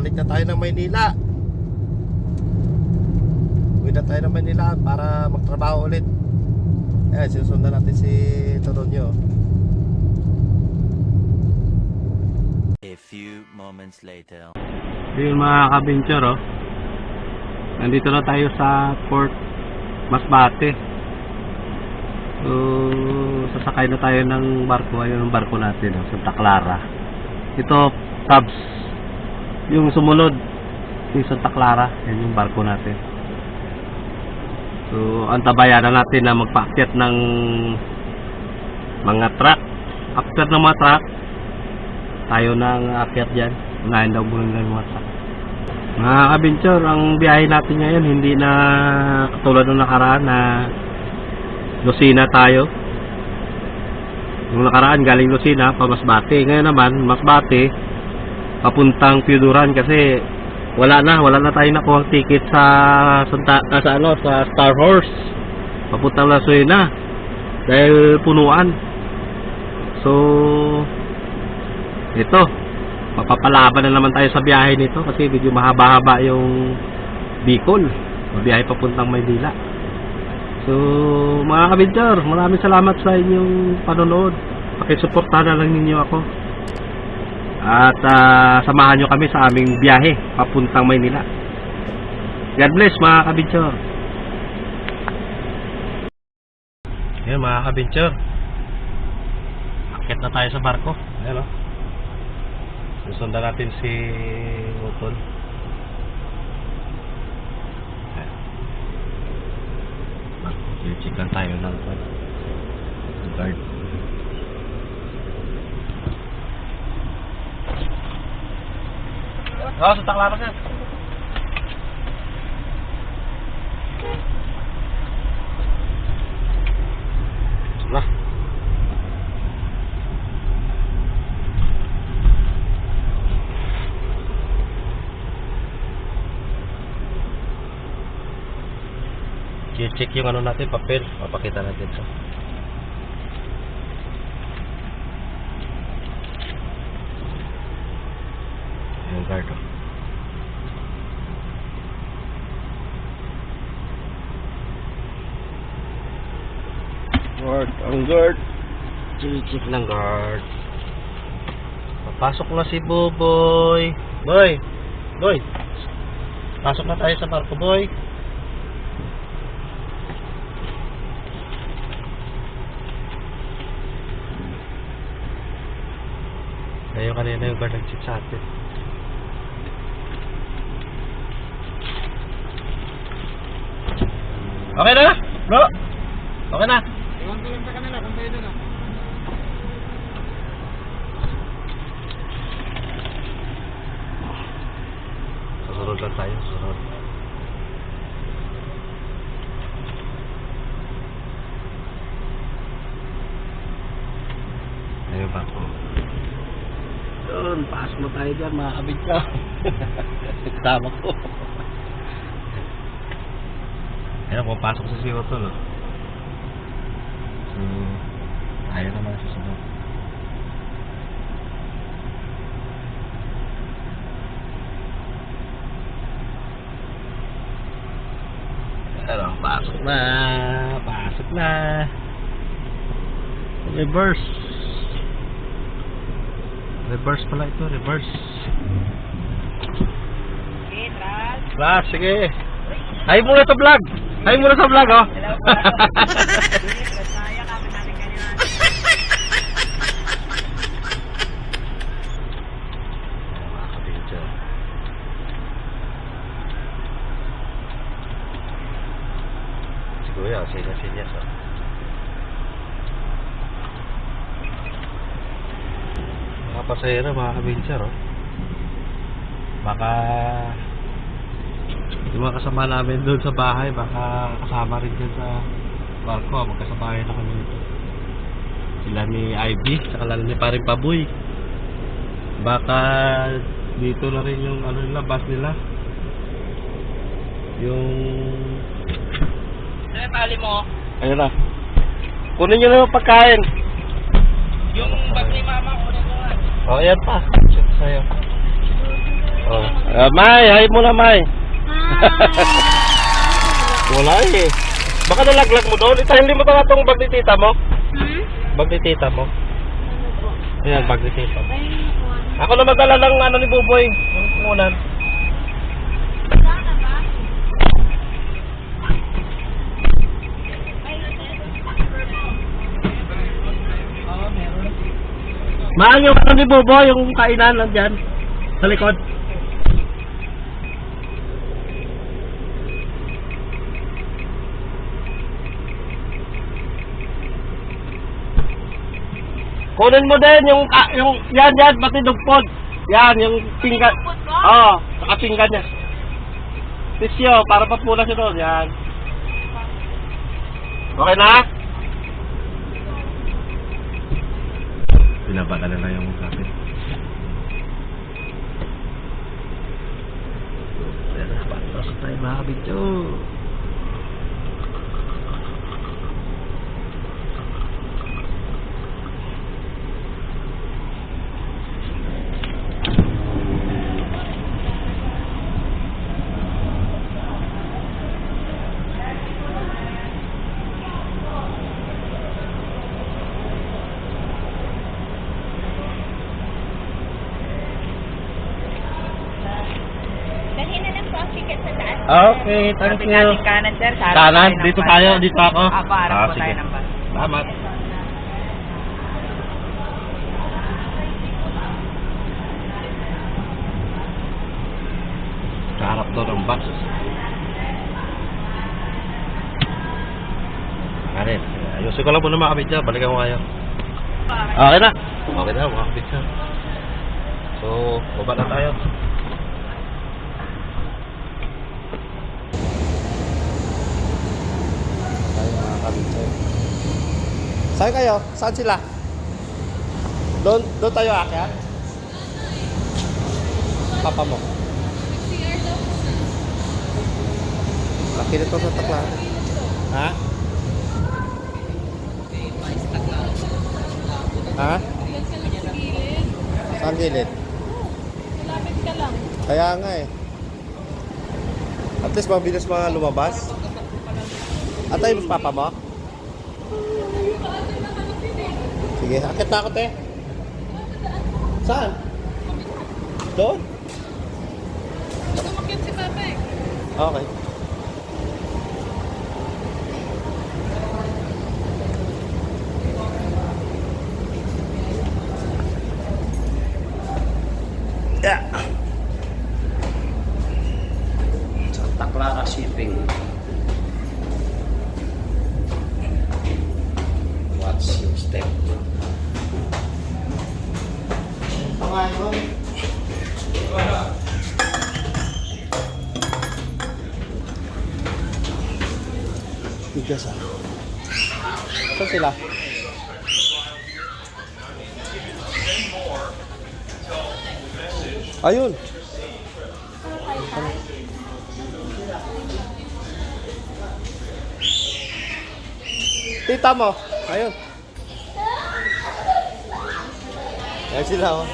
Balik na tayo ng Maynila. Uwi na tayo ng Maynila para magtrabaho ulit. Eh, sinusundan natin si Toronyo. A few moments later. Yung mga kabinchor, oh. Nandito na tayo sa Port Masbate. So, sasakay na tayo ng barko. Ayun ang barko natin, oh, Santa Clara. Ito, Tabs. Yung sumunod, yung Santa Clara. Yan yung barko natin. So, antabayan na natin na magpaakyat ng mga truck. After ng mga truck, tayo nang aakyat dyan. Unahin daw muna ng mga truck. Mga kabinchor, ang biyahe natin ngayon hindi na katulad ng nakaraan na Lucena tayo. Yung nakaraan galing Lucena pa Masbate. Ngayon naman Masbate papuntang Piuduran kasi wala na tayo nakuha ticket sa sa Star Horse papuntang Lucena dahil punuan. So ito, mapapalaban na naman tayo sa biyahe nito kasi medyo mahaba-haba yung Bicol, biyahe papuntang Maynila. So mga kabinchor, maraming salamat sa inyong panonood. Pakisuportahan na lang ninyo ako at samahan nyo kami sa aming biyahe papuntang Maynila. God bless mga kabinchor. Ayan mga kabinchor, akit na tayo sa barko. Ayan o, susundan natin si Utol. I-check lang tayo ng guard. Oh, Santa Clara sir. Nah. I-check yung ano natin, papel. Papakita natin sa. Yung guard oh. Guard, ang guard. I-check ng guard. Papasok na si Boboy. Boy! Boy! Pasok na tayo sa barko, boy. Ayaw kanina yung guard nag-check sa atin. Okay na? Bro? Okay na? Iwan ko lang sa kanila kung pwede na. Susunod lang tayo. Susunod. Ayun ba ako? Doon, pasok mo tayo dyan, makakabit ka. Tama ko. Ayun, pumapasok sa CO2, no? So, ayaw naman susunod. Pero, pasok na. Pasok na. Reverse. Reverse pala ito, reverse. Okay, Tras. Class, sige. Hay muna sa vlog. Hay muna sa vlog, oh. Saya kami natin kanina. Siguro yan, sinyas, oh. Mga pasahero, mga kabinchar, oh. Baka yung mga kasama namin doon sa bahay, baka kasama rin dyan sa barko. Magkasabahay na kami nito. Sila ni Ivy, saka lalo ni paring Paboy. Baka dito na rin yung ano nila, bus nila. Yung Ano yung tali mo? ayun na. Kunin nyo na yung pagkain. Yung bag ni mama ko na nga. O, ayan pa. Check sa'yo. Oh. May, hay mo na, May. Wala eh. Baka nalaglag mo doon. Ita, hindi mo ba itong bag ni tita mo? Bag ni tita mo? Ayan, bag ni tita mo. Ako na magdala ng ano ni Buboy. Ang unan. Mahal yung ano ni Buboy, yung kainan nandyan. Sa likod. Kunin mo din yung yan pati dugpod. Yan yung pinggan. Oh, saka pinggan niya. Tisyo para papula siya doon. Yan. Okay na? Pinabaka na lang yung kapit. Pero patos tayo mga kabidyo. Dalhin na lang po ang ticket sa taas. Okay, thank you. Kanan, sir. Kanan, dito tayo, dito ako. Harap po sige. tayo ng bus. Salamat. Kaharap doon ang bus. Karin, ayusin ko lang muna mga kabidyo. Balikan ko kayo. Okay na. Okay na mga kabidyo. So, baba na tayo. Saan kayo? Saan sila? Doon tayo aakyat? Papa mo. Laki nito sa Tacloban. Ha? Ha? Saan gilid? Malapit ka lang. Kaya nga eh. At least mabilis mga lumabas. At tayo mas papa mo? Sige, akit na ako te. Saan? Doon? Tumakit si Papa eh. Okay. Yeah. Santa Clara Shipping. Watch your step. Bigas ah. Saan sila? Ayun. Tita mo. Ayun. Ayun sila oh.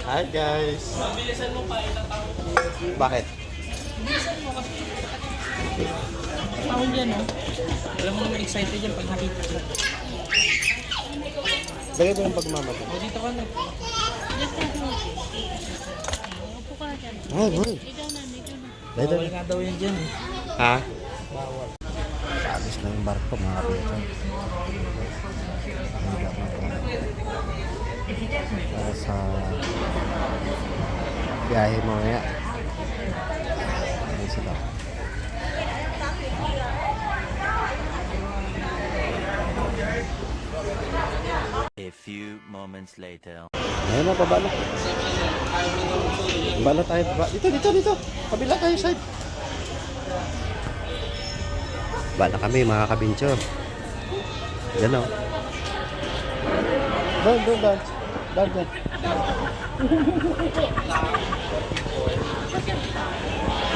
Hi guys. Bilisan mo pa itatawag. Bakit? Tawag yan, no? Alam mo naman excited yan pag nakita ko. Bagay mo yung pagmamatay. Dito ka na. Upo ka dyan. Ay, boy. Ikaw na. Bawal nga daw yan dyan, eh. Ha? Bawal. Alis na yung barko mga kapito. Para sa biyahe mo ya. Ayun sila. A few moments later. Ayun na, baba na. Baba tayo, baba. Dito. Kabila tayo, side. Baba na kami, mga kabincho. Yan o. Doon.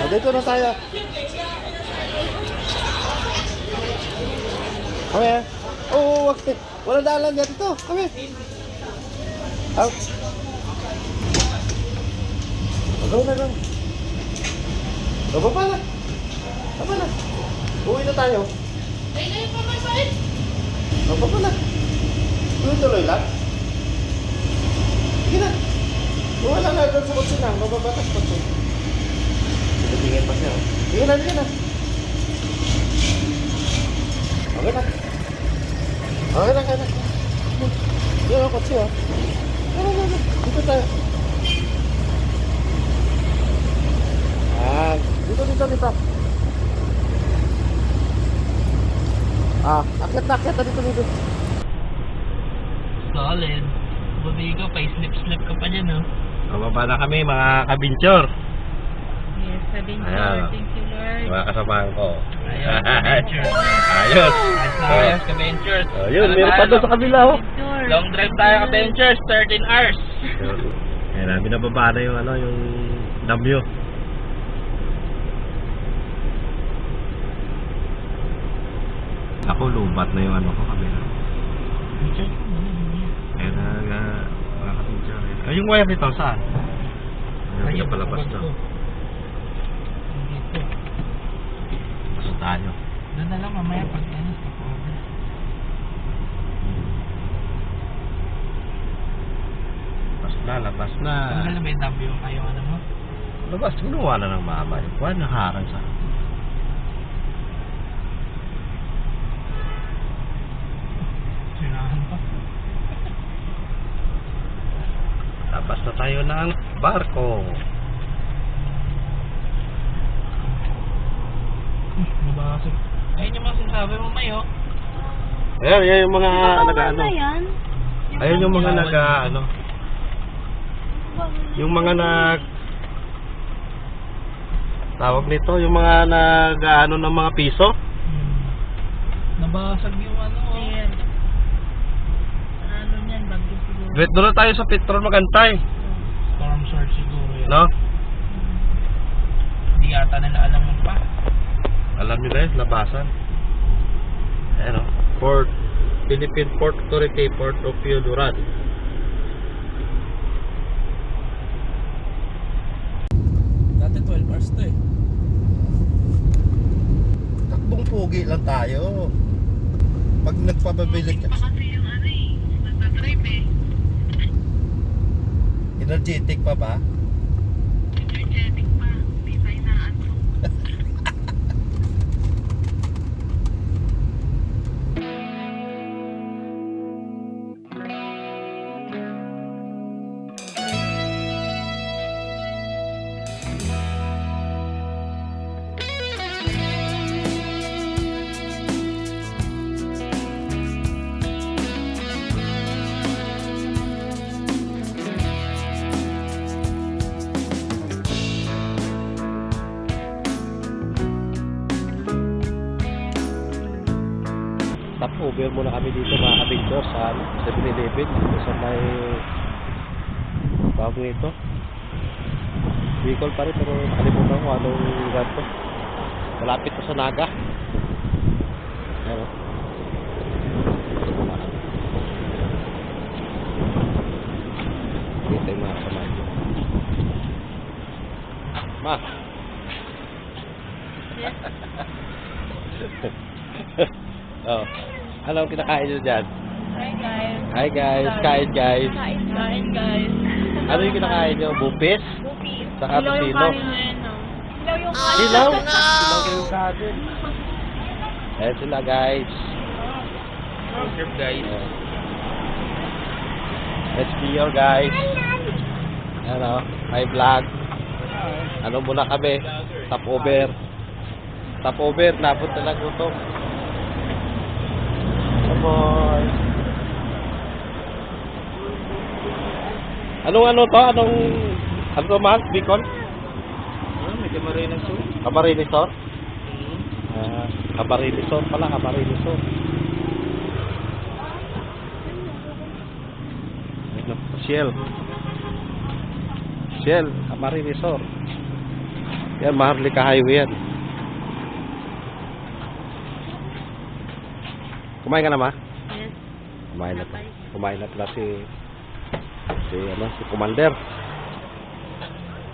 Dito na tayo. Kami ha? Oo, wag. Wala dalan dito. Kami. Out. Go na, go. Baba na. Baba na. Uwi na tayo. Baba na. Tuloy lang. Sige na. Wala na doon sa kotse na. Mababatas kotse. Tingin pa siya. Sige na, sige na. Okay na. Okay na, okay na. Yan ang kotse, oh. Ano. Dito tayo. Dito. Akyat na dito. Solid. Buti ka, pa-slip ka pa dyan, no? Mababa na kami, mga kabinchor. Yes, adventure. Ayan. Thank you, Lord. Mga kasamahan ko. Ayos, adventure. Ayos. Ayos, ka-ventures. Ayun, meron pa doon sa kabila, oh. Adventure. Long drive tayo, ka-ventures. 13 hours. Ayan na, binababa na yung, yung damyo. Ako, lubat na yung ko kabila. Ayan na, mga kabinchor. Ay, yung wire nito, saan? Ayun, palabas to. Dito. Basta tayo. Doon na lang mamaya pag ano. Labas na. Tanggal na ba yung W kayo ano mo? Labas, ginawa na ng mama. Kuha na harang sa... Sinahan pa. Labas na tayo ng barko. Nabasag. Ayun yung mga sinasabi mo, Mayo. Ayan yung mga nag-ano. yan? Ayun yung mga nag-ano. Yung mga tawag nito, yung mga nag-ano ng mga piso. Nabasag yung ano. Ayan. Ano yan? Bagyo siguro. Wait, doon na tayo sa petrol magantay. Storm surge siguro yun. No? Hindi yata nila alam mo pa. Alam nyo guys, labasan. Ayan o. Port, Philippine Port Authority, Port of Piuduran. Dati 12 hours to eh. Takbong pugi lang tayo. Pag nagpapabilik ka. Energetic pa ba? Over muna kami dito mga kabinchor sa 7-Eleven dito sa may bago nito Bicol pa rin pero nakalimutan ko anong lugar to. Malapit to sa Naga. Ayan o. Dito yung mga kasamahan ko. Ma! Oh. Ano ang kinakain nyo dyan? Hi guys. Hi guys, kain guys. Kain guys. Ano yung kinakain nyo? Bupis? Bupis. Saka tocino? Ilaw yung kanin. Silaw? Silaw yung kanin. Ayan sila guys. Serve guys. Let's be your guys. Ano, my vlog. Ano muna kami? Stopover. Stopover, napunta lang gutom. Boy. Anong ano to? Anong ano to mahal? Bicol? May Camarines Sur. Camarines Sur? Camarines Sur pala, Camarines Sur. Shell. Shell, Camarines Sur. Yan, Maharlika Highway yan. Kumain ka na ma? Yes. Kumain na. Kumain na pala si Commander.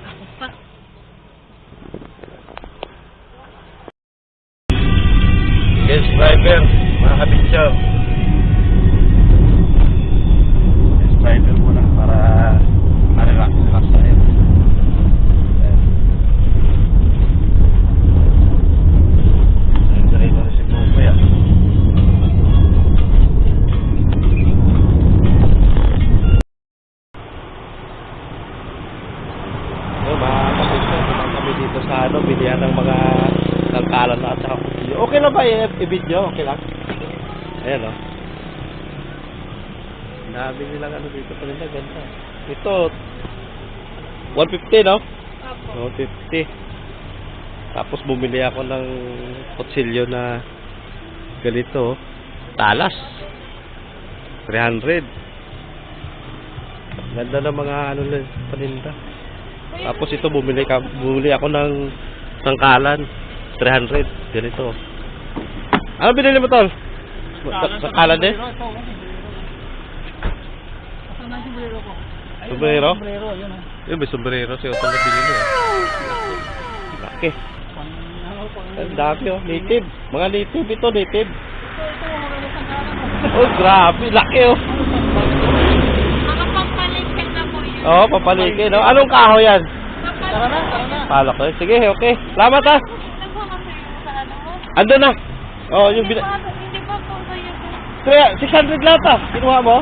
Ako pa. ba i-video? Okay lang. Ayan o. Dami nilang ano dito pa nila. Ganda. Ito, 150 no? Opo. 150. Tapos bumili ako ng kutsilyo na ganito. Talas. 300. Ganda ng mga ano lang paninda. Tapos ito bumili ako ng sangkalan. 300. Ganito. Ano binili mo tol? Sangkalan din? Asan na yung sombrero ko? Sombrero? Sombrero, yun oh. Yun, may sombrero si Otto na binili eh. Laki. Ang dami oh. Native. Mga native ito, native. Ito, maganda sa kanan. Oh, grabe. Laki oh. Mga pampalikin na po yun. Oo, papalikin. No? Anong kahoy yan? Tara na, tara na. Pala ko. Sige, okay. Salamat ha. Nagwa kasi yung sa ano mo. Ando na. Oh, yung Hindi ba po kayo po? 600 lahat ah. Kinuha mo?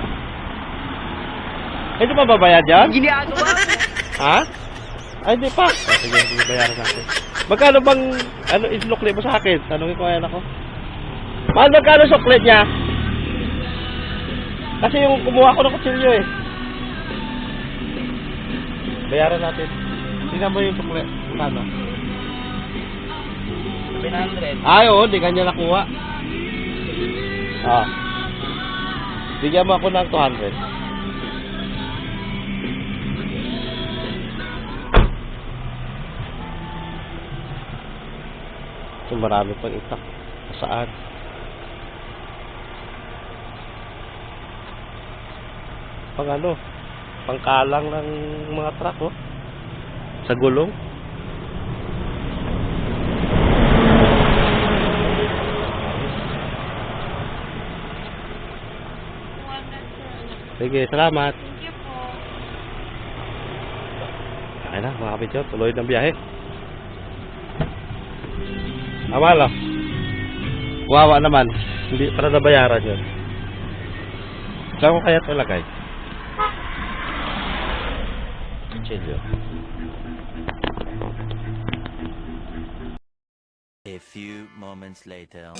Hindi pa babayad yan? Ha? Ay, hindi pa. Oh, sige, hindi bayaran natin. Magkano bang, ano, islukli mo sa akin? Tanungin ko ayan ako. Mahal, magkano sukli niya? Kasi yung kumuha ko ng kutsilyo eh. Bayaran natin. Tingnan mo yung sukli. Magkano? 700. Ay, oo, di kanya nakuha. Ah. Bigyan mo ako ng 200. So, marami pang itak. Saan? Pang ano? Pangkalang ng mga truck, oh. Sa gulong. Sige, salamat. Thank you po. Kaya na, mga kapityo, tuloy ng biyahe. Awala. Wawa naman. Hindi, para nabayaran yun. Saan ko kaya ito ilagay? Chilyo. A few moments later.